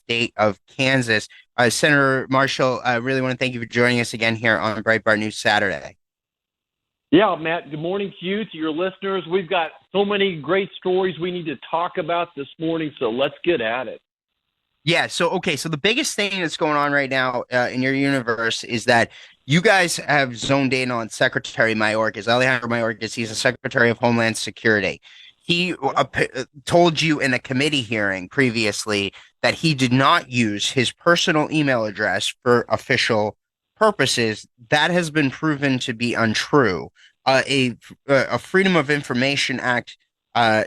state of Kansas. Senator Marshall, I really want to thank you for joining us again here on Breitbart News Saturday. Yeah, Matt, good morning to you, to your listeners. We've got so many great stories we need to talk about this morning, so let's get at it. Yeah, so the biggest thing that's going on right now in your universe is that you guys have zoned in on Secretary Mayorkas, Alejandro Mayorkas. He's the Secretary of Homeland Security. He told you in a committee hearing previously that he did not use his personal email address for official purposes. That has been proven to be untrue. A Freedom of Information Act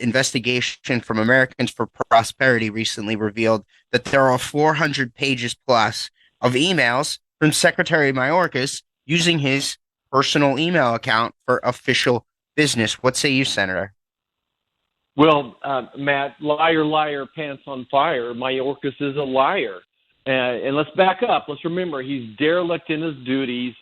investigation from Americans for Prosperity recently revealed that there are 400 pages plus of emails from Secretary Mayorkas using his personal email account for official business. What say you, Senator? Well, Matt, liar, liar, pants on fire. Mayorkas is a liar. And let's back up. Let's remember he's derelict in his duties,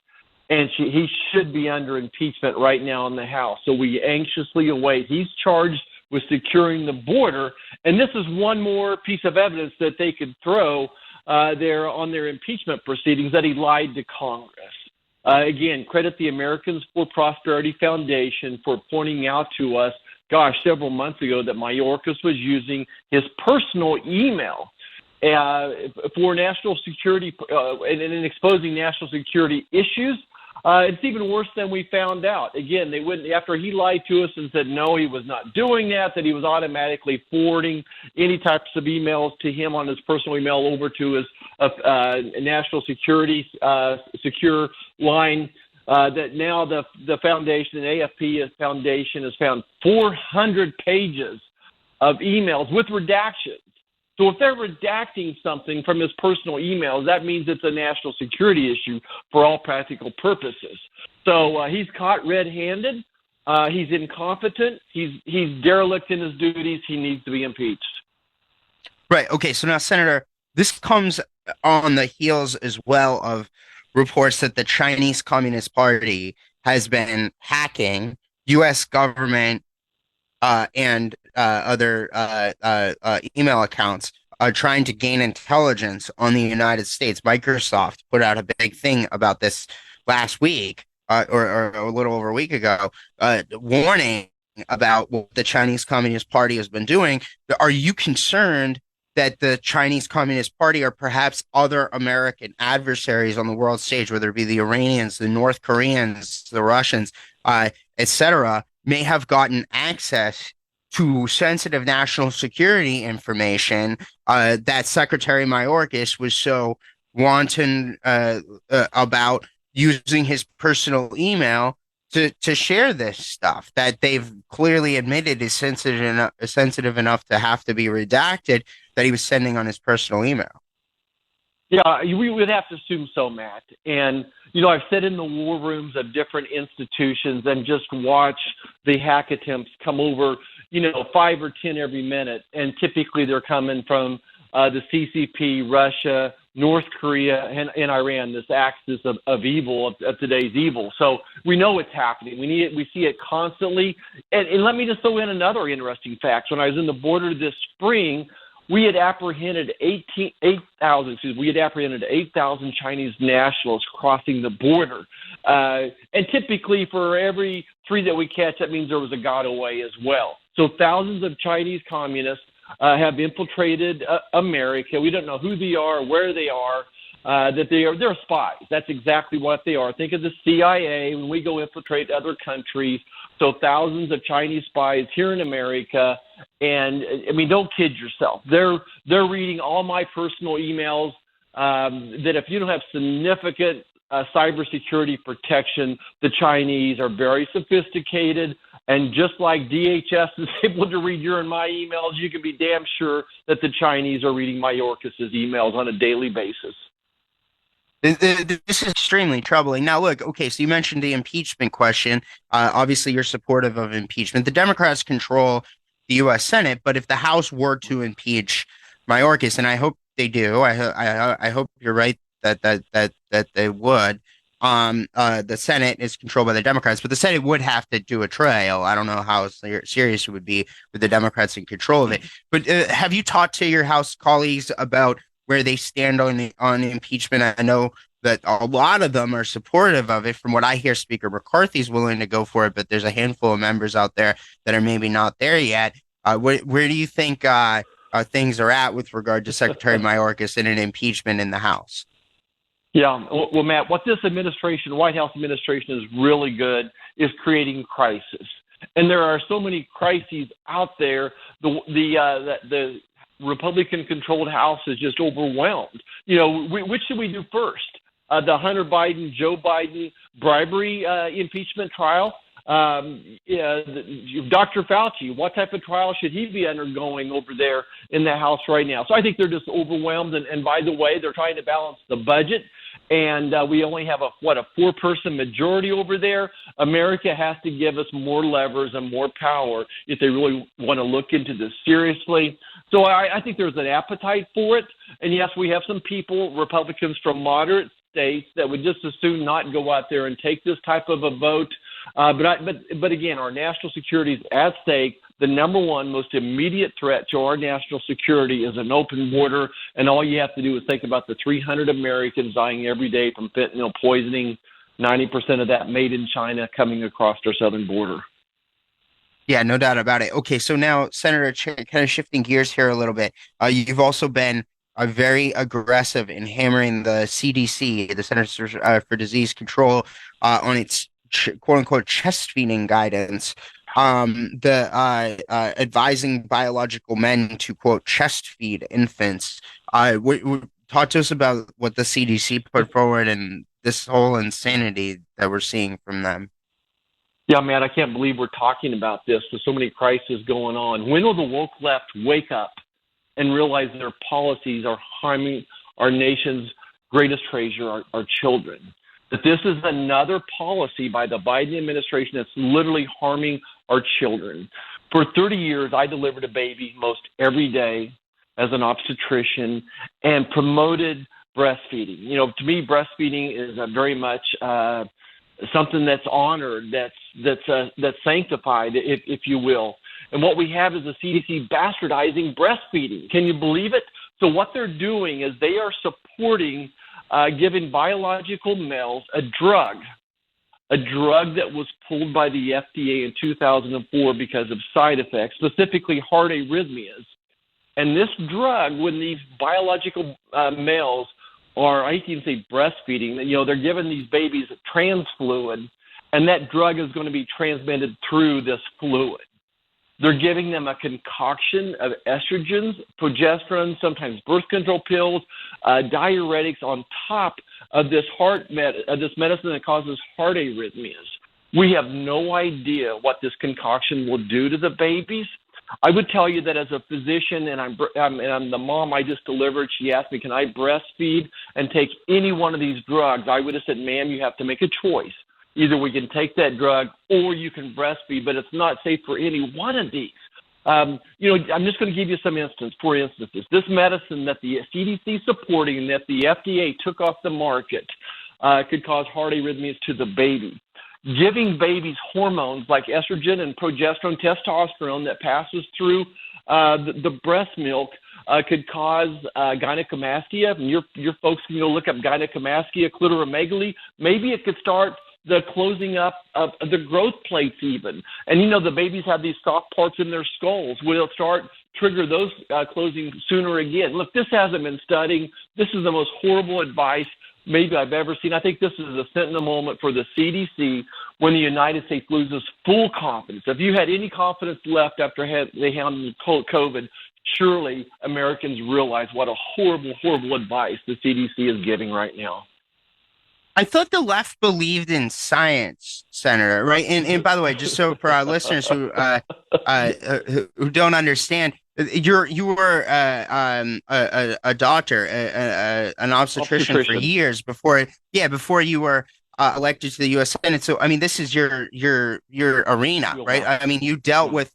and he should be under impeachment right now in the House. So we anxiously await. He's charged with securing the border, and this is one more piece of evidence that they could throw there on their impeachment proceedings, that he lied to Congress. Again, credit the Americans for Prosperity Foundation for pointing out to us, several months ago, that Mayorkas was using his personal email for national security and exposing national security issues. It's even worse than we found out. Again, they wouldn't, after he lied to us and said no, he was not doing that he was automatically forwarding any types of emails to him on his personal email over to his national security secure line. That now the foundation, the AFP Foundation, has found 400 pages of emails with redactions. So if they're redacting something from his personal emails, that means it's a national security issue for all practical purposes. So he's caught red-handed. He's incompetent. He's derelict in his duties. He needs to be impeached. Right. Okay. So now, Senator, this comes on the heels as well of reports that the Chinese Communist Party has been hacking U.S. government and other email accounts, trying to gain intelligence on the United States. Microsoft put out a big thing about this last week, or a little over a week ago, warning about what the Chinese Communist Party has been doing. Are you concerned that the Chinese Communist Party, or perhaps other American adversaries on the world stage, whether it be the Iranians, the North Koreans, the Russians, etc., may have gotten access to sensitive national security information that Secretary Mayorkas was so wanton about using his personal email to share this stuff that they've clearly admitted is sensitive enough to have to be redacted, that he was sending on his personal email? Yeah, we would have to assume so, Matt. And, I've sat in the war rooms of different institutions and just watch the hack attempts come over, 5 or 10 every minute. And typically they're coming from the CCP, Russia, North Korea, and Iran, this axis of evil, of today's evil. So we know it's happening. We see it constantly. And let me just throw in another interesting fact. When I was in the border this spring, we had apprehended 8,000 Chinese nationals crossing the border. And typically for every 3 that we catch, that means there was a godaway as well. So thousands of Chinese communists have infiltrated America. We don't know who they are, where they are, that they're spies. That's exactly what they are. Think of the CIA when we go infiltrate other countries. So thousands of Chinese spies here in America. And don't kid yourself. They're reading all my personal emails, that if you don't have significant cybersecurity protection, the Chinese are very sophisticated. And just like DHS is able to read your and my emails, you can be damn sure that the Chinese are reading Mayorkas' emails on a daily basis. This is extremely troubling. Now, look, okay, so you mentioned the impeachment question. Obviously, you're supportive of impeachment. The Democrats control the U.S. Senate, but if the House were to impeach Mayorkas, and I hope they do, I hope you're right that they would. The Senate is controlled by the Democrats, but the Senate would have to do a trial. I don't know how serious it would be with the Democrats in control of it. But have you talked to your House colleagues about where they stand on impeachment. I know that a lot of them are supportive of it. From what I hear, Speaker McCarthy's willing to go for it, but there's a handful of members out there that are maybe not there yet. Where do you think things are at with regard to Secretary Mayorkas and an impeachment in the House? Yeah, well, Matt, what this administration, White House administration, is really good is creating crisis, and there are so many crises out there. The Republican-controlled House is just overwhelmed. Which should we do first? The Hunter Biden, Joe Biden bribery impeachment trial. Dr. Fauci, what type of trial should he be undergoing over there in the House right now? So I think they're just overwhelmed. And by the way, they're trying to balance the budget. And we only have a 4-person majority over there. America has to give us more levers and more power if they really want to look into this seriously. So I think there's an appetite for it. And yes, we have some people, Republicans from moderate states, that would just as soon not go out there and take this type of a vote. But again, our national security is at stake. The number one most immediate threat to our national security is an open border, and all you have to do is think about the 300 Americans dying every day from fentanyl poisoning, 90% of that made in China coming across our southern border. Yeah, no doubt about it. Okay, so now, Senator, kind of shifting gears here a little bit. You've also been very aggressive in hammering the CDC, the Centers for Disease Control, on its quote unquote chest feeding guidance, the advising biological men to quote chest feed infants. Talk to us about what the CDC put forward and this whole insanity that we're seeing from them. Yeah, man, I can't believe we're talking about this. There's so many crises going on. When will the woke left wake up and realize their policies are harming our nation's greatest treasure, our children? That this is another policy by the Biden administration that's literally harming our children. For 30 years, I delivered a baby most every day as an obstetrician and promoted breastfeeding. To me, breastfeeding is very much something that's honored, that's sanctified, if you will. And what we have is the CDC bastardizing breastfeeding. Can you believe it? So what they're doing is they are supporting giving biological males a drug that was pulled by the FDA in 2004 because of side effects, specifically heart arrhythmias. And this drug, when these biological males are, I hate to say breastfeeding, they're giving these babies trans fluid, and that drug is going to be transmitted through this fluid. They're giving them a concoction of estrogens, progesterone, sometimes birth control pills, diuretics on top of this this medicine that causes heart arrhythmias. We have no idea what this concoction will do to the babies. I would tell you that as a physician, and I'm the mom I just delivered, she asked me, can I breastfeed and take any one of these drugs? I would have said, ma'am, you have to make a choice. Either we can take that drug or you can breastfeed, but it's not safe for any one of these. I'm just going to give you some instances. For instance, this medicine that the CDC is supporting and that the FDA took off the market could cause heart arrhythmias to the baby. Giving babies hormones like estrogen and progesterone, testosterone that passes through the breast milk could cause gynecomastia. And your folks can go look up gynecomastia, clitoromegaly. Maybe it could start the closing up of the growth plates even. And, the babies have these soft parts in their skulls. Will it trigger those closing sooner again? Look, this hasn't been studied. This is the most horrible advice maybe I've ever seen. I think this is a sentinel moment for the CDC when the United States loses full confidence. If you had any confidence left after they handled COVID, surely Americans realize what a horrible, horrible advice the CDC is giving right now. I thought the left believed in science, Senator, right? And by the way, just so for our listeners who don't understand, you were a doctor, an obstetrician for years before you were elected to the U.S. Senate. So I mean, this is your arena, right? I mean, you dealt with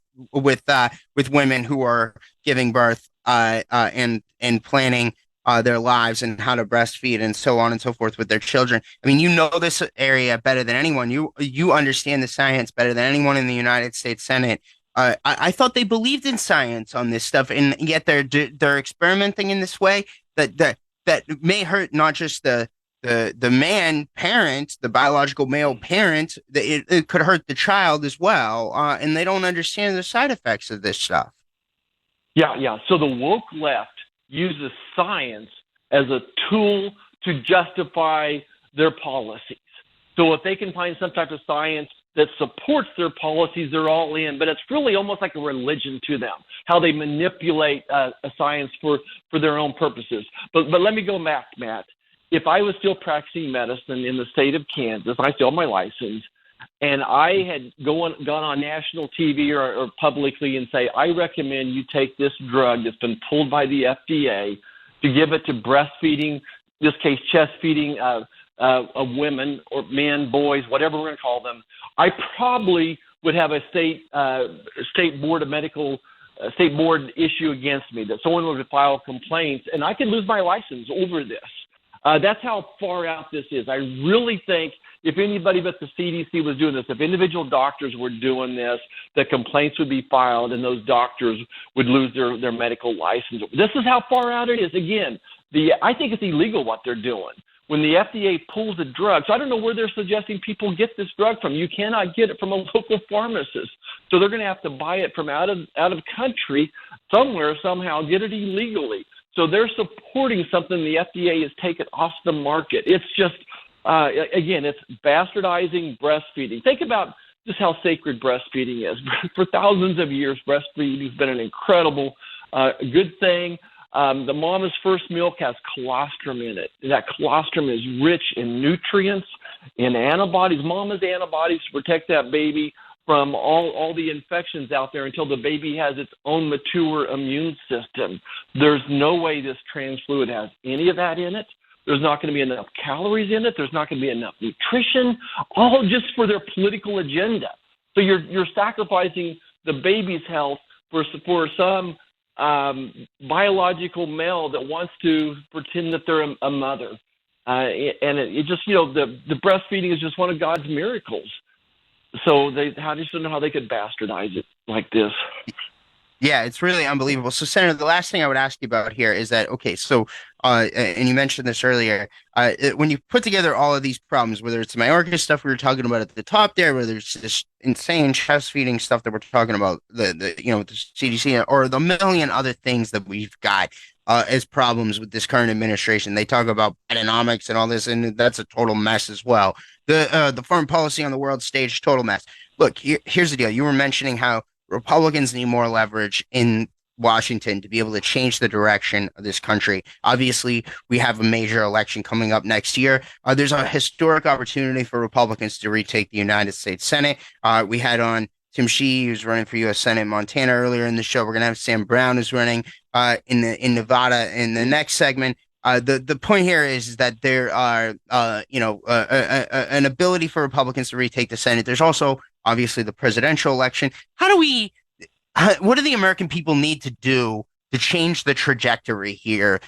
women who are giving birth and planning their lives and how to breastfeed and so on and so forth with their children. I mean, you know this area better than anyone. You understand the science better than anyone in the United States Senate. I thought they believed in science on this stuff, and yet they're experimenting in this way. that may hurt not just the man parent, the biological male parent, that it could hurt the child as well, and they don't understand the side effects of this stuff. Yeah, yeah. So the woke left uses science as a tool to justify their policies. So if they can find some type of science that supports their policies, they're all in. But it's really almost like a religion to them, how they manipulate a science for their own purposes. But let me go back, Matt. If I was still practicing medicine in the state of Kansas, I still have my license, and I had gone on national TV or publicly and say, I recommend you take this drug that's been pulled by the FDA to give it to breastfeeding, in this case, chest feeding of women or men, boys, whatever we're going to call them, I probably would have a state board issue against me, that someone would file complaints, and I could lose my license over this. That's how far out this is. I really think if anybody but the CDC was doing this, if individual doctors were doing this, the complaints would be filed and those doctors would lose their medical license. This is how far out it is. Again, I think it's illegal what they're doing. When the FDA pulls a drug, so I don't know where they're suggesting people get this drug from. You cannot get it from a local pharmacist. So they're going to have to buy it from out of country somewhere, somehow, get it illegally. So they're supporting something the FDA has taken off the market. It's just, again, it's bastardizing breastfeeding. Think about just how sacred breastfeeding is. For thousands of years, breastfeeding has been an incredible, good thing. The mama's first milk has colostrum in it. That colostrum is rich in nutrients, in antibodies, mama's antibodies to protect that baby from all the infections out there until the baby has its own mature immune system. There's no way this trans fluid has any of that in it. There's not going to be enough calories in it. There's not going to be enough nutrition, all just for their political agenda. So you're sacrificing the baby's health for some biological male that wants to pretend that they're a mother. And it just, the breastfeeding is just one of God's miracles. So I just don't know how they could bastardize it like this. Yeah, it's really unbelievable. So, Senator, the last thing I would ask you about here is that, okay, so, and you mentioned this earlier, when you put together all of these problems, whether it's the Mayorkas stuff we were talking about at the top there, whether it's this insane chest feeding stuff that we're talking about, the CDC, or the million other things that we've got as problems with this current administration. They talk about Bidenomics and all this, and that's a total mess as well. The foreign policy on the world stage, total mess. Look, here's the deal. You were mentioning how Republicans need more leverage in Washington to be able to change the direction of this country. Obviously, we have a major election coming up next year. There's a historic opportunity for Republicans to retake the United States Senate. We had on Tim Sheehy, who's running for U.S. Senate in Montana earlier in the show. We're going to have Sam Brown, who's running in Nevada in the next segment. The point here is that there are, an ability for Republicans to retake the Senate. There's also obviously the presidential election. What do the American people need to do to change the trajectory here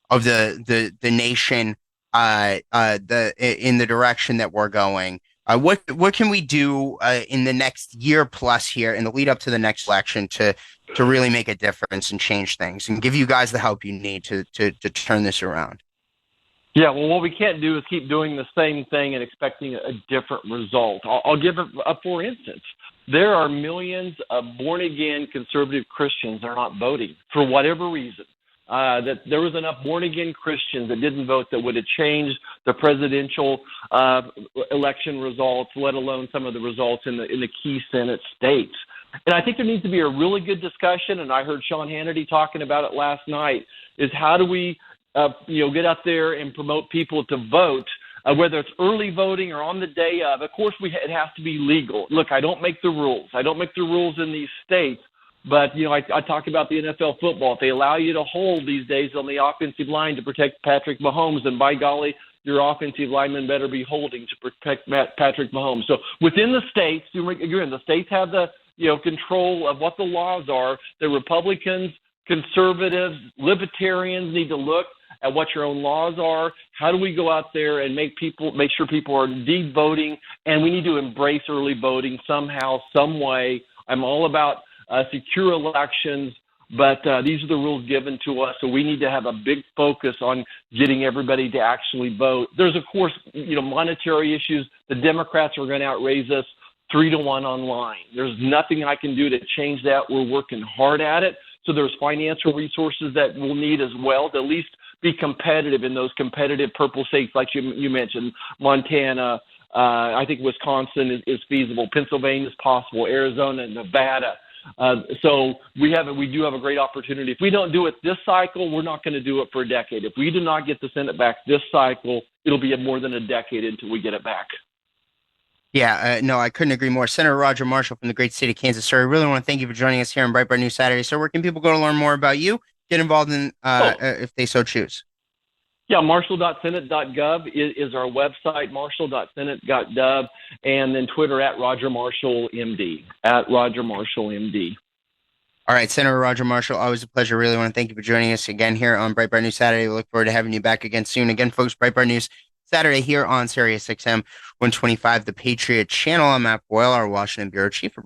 of the nation, in the direction that we're going? What can we do in the next year plus here in the lead up to the next election to really make a difference and change things and give you guys the help you need to turn this around? Yeah, well, what we can't do is keep doing the same thing and expecting a different result. I'll give a for instance. There are millions of born-again conservative Christians that are not voting for whatever reason. That there was enough born-again Christians that didn't vote that would have changed the presidential election results, let alone some of the results in the key Senate states. And I think there needs to be a really good discussion, and I heard Sean Hannity talking about it last night, is how do we get out there and promote people to vote, whether it's early voting or on the day of. Of course, it has to be legal. Look, I don't make the rules. I don't make the rules in these states. But, I talk about the NFL football. If they allow you to hold these days on the offensive line to protect Patrick Mahomes, then by golly, your offensive lineman better be holding to protect Patrick Mahomes. So within the states, again, the states have the control of what the laws are. The Republicans, conservatives, libertarians need to look at what your own laws are. How do we go out there and make sure people are indeed voting? And we need to embrace early voting somehow, some way. I'm all about secure elections, but these are the rules given to us. So we need to have a big focus on getting everybody to actually vote. There's, of course, monetary issues. The Democrats are going to outraise us 3-1 online. There's nothing I can do to change that. We're working hard at it. So there's financial resources that we'll need as well to at least be competitive in those competitive purple states like you mentioned, Montana. I think Wisconsin is feasible. Pennsylvania is possible. Arizona, Nevada. So we do have a great opportunity. If we don't do it this cycle, we're not going to do it for a decade. If we do not get the Senate back this cycle, it'll be more than a decade until we get it back. Yeah, no, I couldn't agree more. Senator Roger Marshall from the great state of Kansas, sir. I really want to thank you for joining us here on Breitbart News Saturday. Sir, where can people go to learn more about you, get involved in if they so choose? Yeah, marshall.senate.gov is our website, marshall.senate.gov, and then Twitter at Roger Marshall MD, at Roger Marshall MD. All right, Senator Roger Marshall, always a pleasure. Really want to thank you for joining us again here on Breitbart News Saturday. We look forward to having you back again soon. Again, folks, Breitbart News Saturday here on Sirius XM 125, the Patriot Channel. I'm Matt Boyle, our Washington Bureau Chief for